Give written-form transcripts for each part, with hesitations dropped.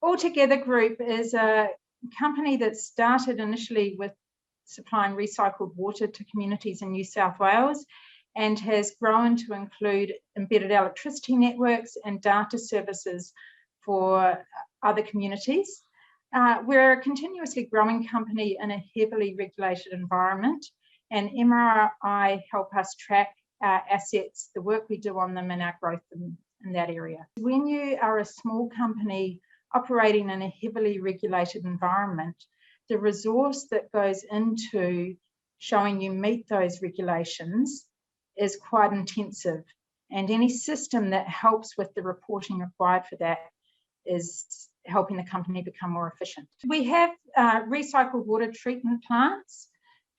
Altogether Group is a company that started initially with supplying recycled water to communities in New South Wales and has grown to include embedded electricity networks and data services for other communities. We're a continuously growing company in a heavily regulated environment, and MRI help us track our assets, the work we do on them, and our growth in that area. When you are a small company operating in a heavily regulated environment, the resource that goes into showing you meet those regulations is quite intensive, and any system that helps with the reporting required for that is helping the company become more efficient. We have recycled water treatment plants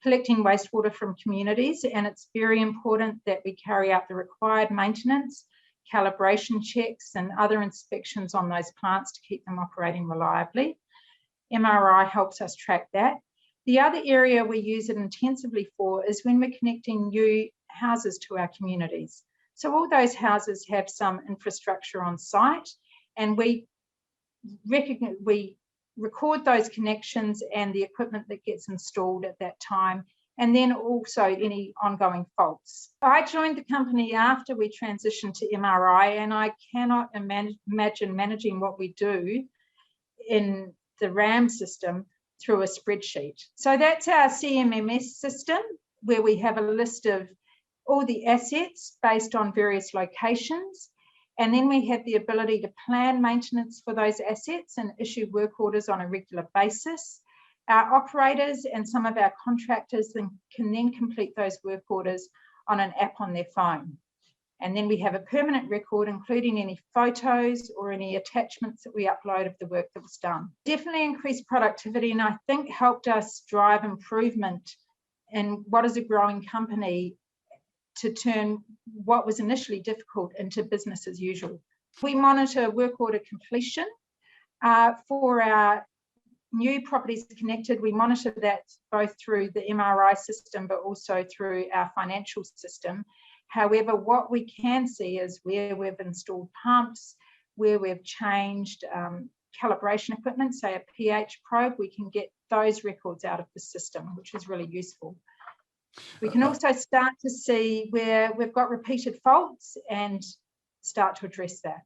collecting wastewater from communities, and it's very important that we carry out the required maintenance, calibration checks and other inspections on those plants to keep them operating reliably. MRI helps us track that. The other area we use it intensively for is when we're connecting new houses to our communities. So all those houses have some infrastructure on site, and we record those connections and the equipment that gets installed at that time, and then also any ongoing faults. I joined the company after we transitioned to MRI, and I cannot imagine managing what we do in the RAM system through a spreadsheet. So that's our CMMS system, where we have a list of all the assets based on various locations. And then we have the ability to plan maintenance for those assets and issue work orders on a regular basis. Our operators and some of our contractors can then complete those work orders on an app on their phone. And then we have a permanent record, including any photos or any attachments that we upload of the work that was done. Definitely increased productivity, and I think helped us drive improvement in what is a growing company to turn what was initially difficult into business as usual. We monitor work order completion. For our new properties connected, we monitor that both through the MRI system, but also through our financial system. However, what we can see is where we've installed pumps, where we've changed calibration equipment, say a pH probe, we can get those records out of the system, which is really useful. We can also start to see where we've got repeated faults and start to address that.